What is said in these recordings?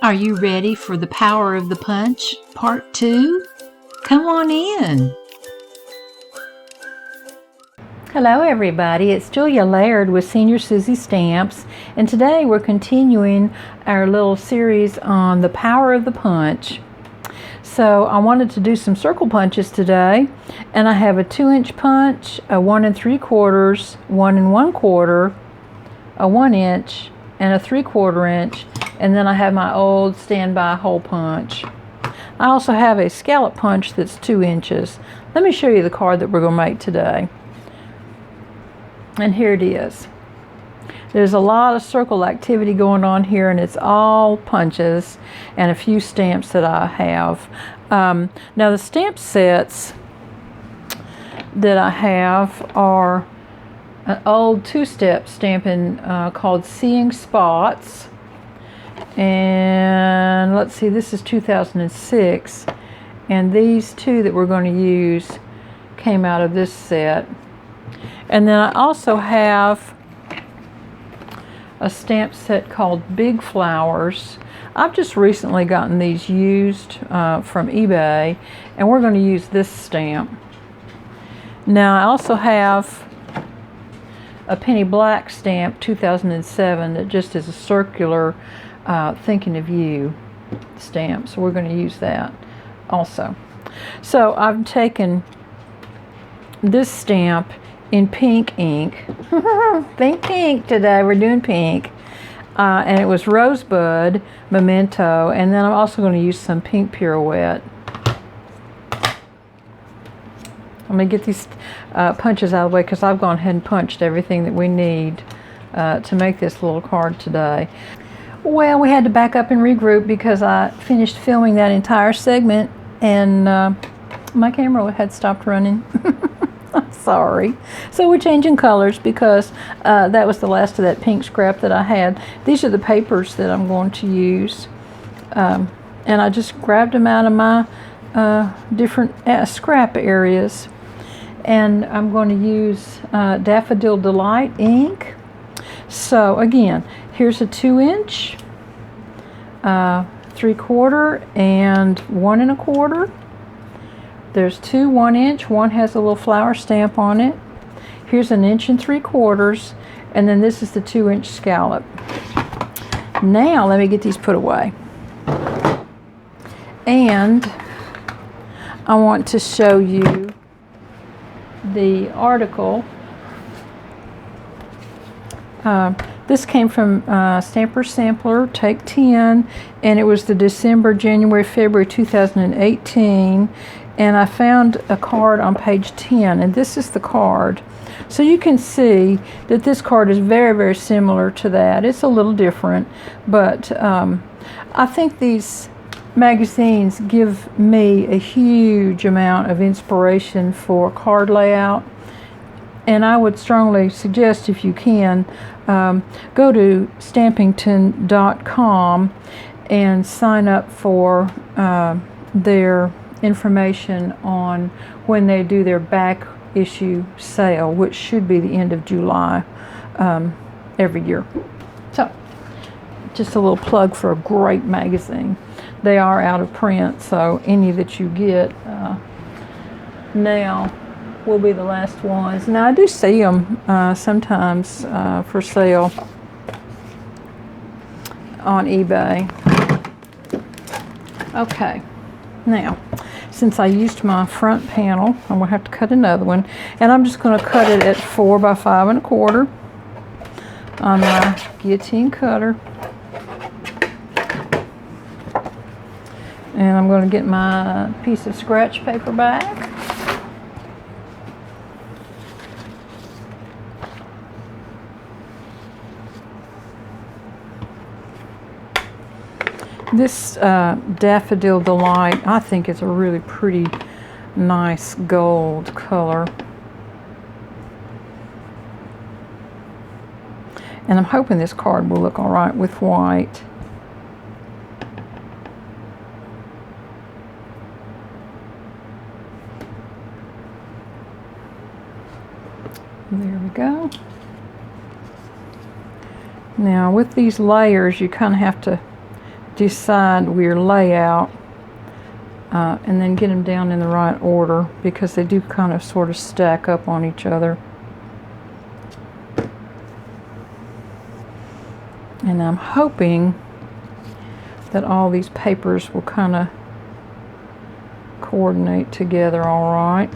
Are you ready for the Power of the Punch Part 2? Come on in. Hello everybody, it's Julia Laird with Senior Susie Stamps, and today we're continuing our little series on the power of the punch. So I wanted to do some circle punches today, and I have a 2-inch punch, a 1 3/4, 1 1/4, a 1 inch, and a 3/4 inch, and then I have my old standby hole punch. I also have a scallop punch that's 2 inches. Let me show you the card that we're going to make today. And here it is. There's a lot of circle activity going on here, and it's all punches and a few stamps that I have. Now the stamp sets that I have are an old 2-step stamping called Seeing Spots. And let's see, this is 2006. And these two that we're going to use came out of this set. And then I also have a stamp set called Big Flowers. I've just recently gotten these used from eBay, and we're going to use this stamp. Now I also have a Penny Black stamp 2007 that just is a circular Thinking of You stamp, so we're going to use that also. So I've taken this stamp in pink ink. Pink today, we're doing pink. And it was Rosebud, Memento, and then I'm also going to use some pink Pirouette. I'm going to get these punches out of the way because I've gone ahead and punched everything that we need to make this little card today. Well, we had to back up and regroup because I finished filming that entire segment and my camera had stopped running. Sorry. So we're changing colors because that was the last of that pink scrap that I had. These are the papers that I'm going to use. And I just grabbed them out of my different scrap areas. And I'm going to use Daffodil Delight ink. So again, here's a 2-inch, 3/4, and 1 1/4. There's 2 1-inch. One has a little flower stamp on it. Here's an 1 3/4, and then this is the 2-inch scallop. Now let me get these put away. And I want to show you the article. This came from Stamper Sampler, Take 10, and it was the December, January, February 2018. And I found a card on page 10, and this is the card. So you can see that this card is very, very similar to that. It's a little different, but I think these magazines give me a huge amount of inspiration for card layout. And I would strongly suggest, if you can, go to stampington.com and sign up for their information on when they do their back issue sale, which should be the end of July every year. So just a little plug for a great magazine. They are out of print, so any that you get now will be the last ones. Now I do see them sometimes for sale on eBay. Okay, now since I used my front panel, I'm going to have to cut another one, and I'm just going to cut it at 4 by 5 1/4 on my guillotine cutter. And I'm going to get my piece of scratch paper back. This Daffodil Delight, I think it's a really pretty, nice gold color. And I'm hoping this card will look all right with white. There we go. Now with these layers, you kind of have to decide your layout and then get them down in the right order, because they do kind of sort of stack up on each other. And I'm hoping that all these papers will kind of coordinate together all right.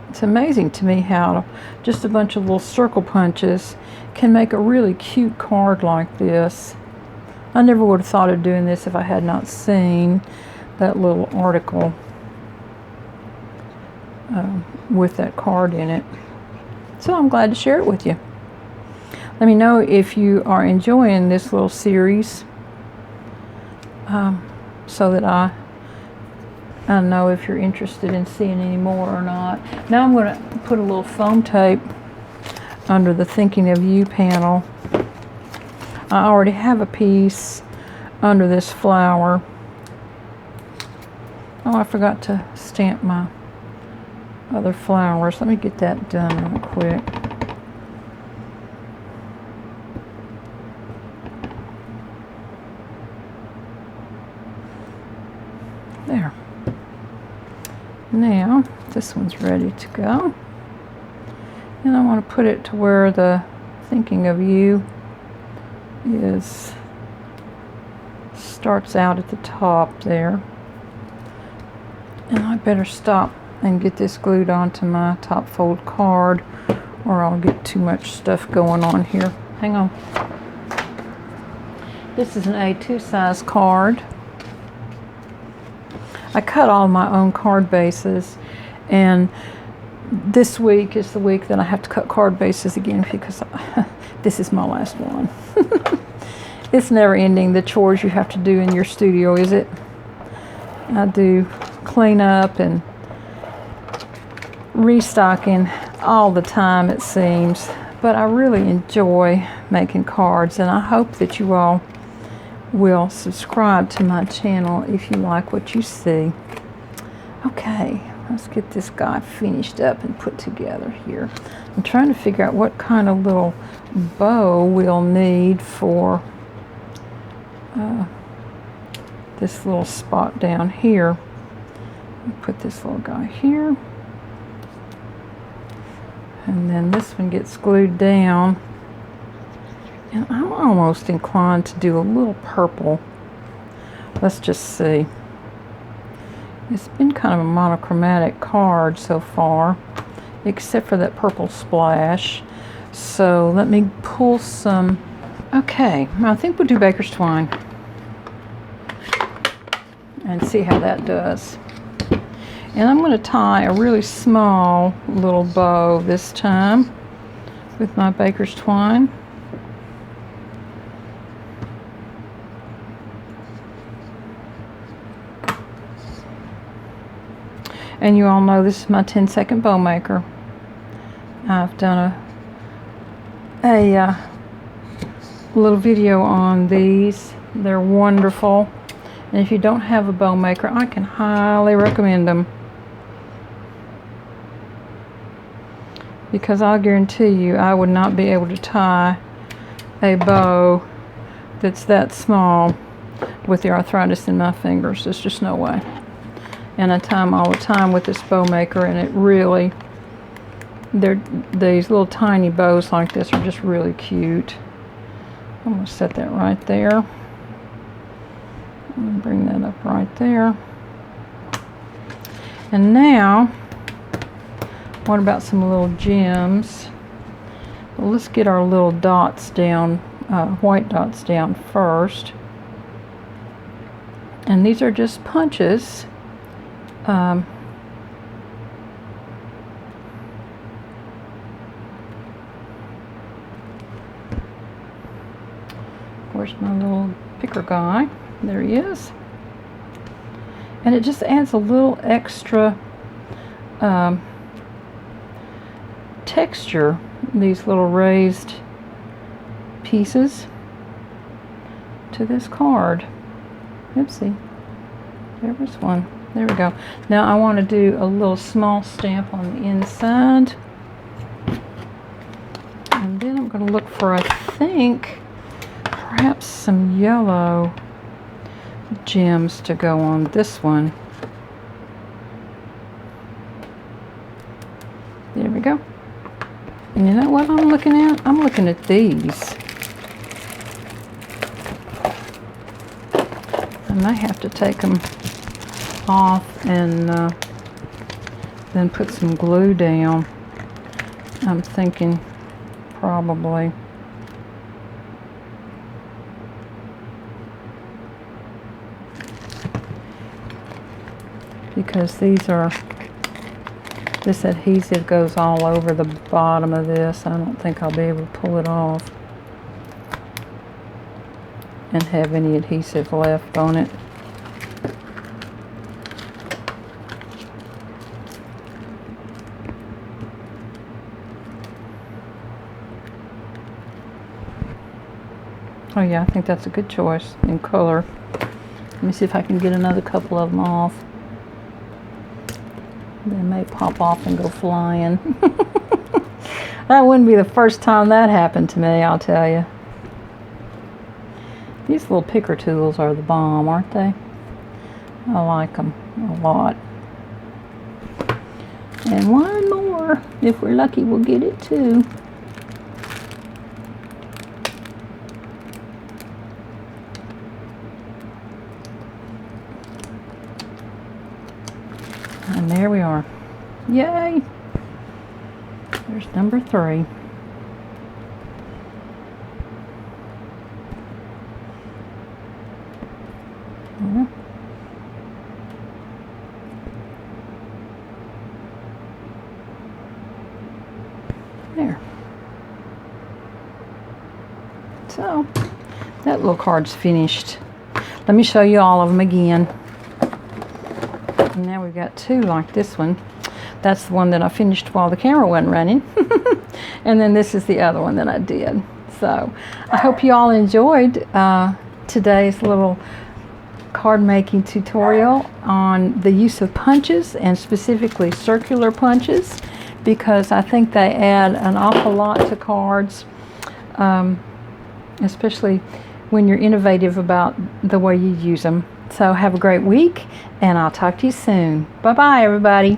It's amazing to me how just a bunch of little circle punches can make a really cute card like this. I never would have thought of doing this if I had not seen that little article with that card in it. So I'm glad to share it with you. Let me know if you are enjoying this little series, so that I know if you're interested in seeing any more or not. Now I'm going to put a little foam tape under the Thinking of You panel. I already have a piece under this flower. Oh, I forgot to stamp my other flowers. Let me get that done real quick. There. Now, this one's ready to go. And I want to put it to where the Thinking of You starts out at the top there. And I better stop and get this glued onto my top fold card, or I'll get too much stuff going on here. Hang on. This is an A2 size card. I cut all my own card bases, and this week is the week that I have to cut card bases again, because this is my last one. It's never ending, the chores you have to do in your studio, is it? I do clean up and restocking all the time, it seems, but I really enjoy making cards, and I hope that you all will subscribe to my channel if you like what you see. Okay, let's get this guy finished up and put together here. I'm trying to figure out what kind of little bow we'll need for this little spot down here. Put this little guy here, and then this one gets glued down, and I'm almost inclined to do a little purple. Let's just see. It's been kind of a monochromatic card so far, except for that purple splash. So let me pull some. Okay, I think we'll do baker's twine and see how that does. And I'm going to tie a really small little bow this time with my baker's twine. And you all know this is my 10-second bow maker. I've done a little video on these. They're wonderful. And if you don't have a bow maker, I can highly recommend them, because I'll guarantee you I would not be able to tie a bow that's that small with the arthritis in my fingers. There's just no way. And I tie them all the time with this bow maker, and it really, these little tiny bows like this are just really cute. I'm going to set that right there. I'm going to bring that up right there. And now, what about some little gems? Well, let's get our little dots down, white dots down first. And these are just punches. Where's my little picker guy? There he is. And it just adds a little extra texture, these little raised pieces to this card. Oopsie. There was one. There we go. Now I want to do a little small stamp on the inside. going to look for, I think, perhaps some yellow gems to go on this one. There we go. And you know what I'm looking at? I'm looking at these. I might have to take them off and then put some glue down. I'm thinking probably. Because this adhesive goes all over the bottom of this. I don't think I'll be able to pull it off and have any adhesive left on it. Oh yeah, I think that's a good choice in color. Let me see if I can get another couple of them off. They may pop off and go flying. That wouldn't be the first time that happened to me, I'll tell you. These little picker tools are the bomb, aren't they? I like them a lot. And one more. If we're lucky, we'll get it too. And there we are. Yay! There's number 3. Yeah. There. So, that little card's finished. Let me show you all of them again. And now we've got 2 like this one. That's the one that I finished while the camera wasn't running. And then this is the other one that I did. So I hope you all enjoyed today's little card making tutorial on the use of punches, and specifically circular punches, because I think they add an awful lot to cards, especially when you're innovative about the way you use them. So have a great week, and I'll talk to you soon. Bye-bye, everybody.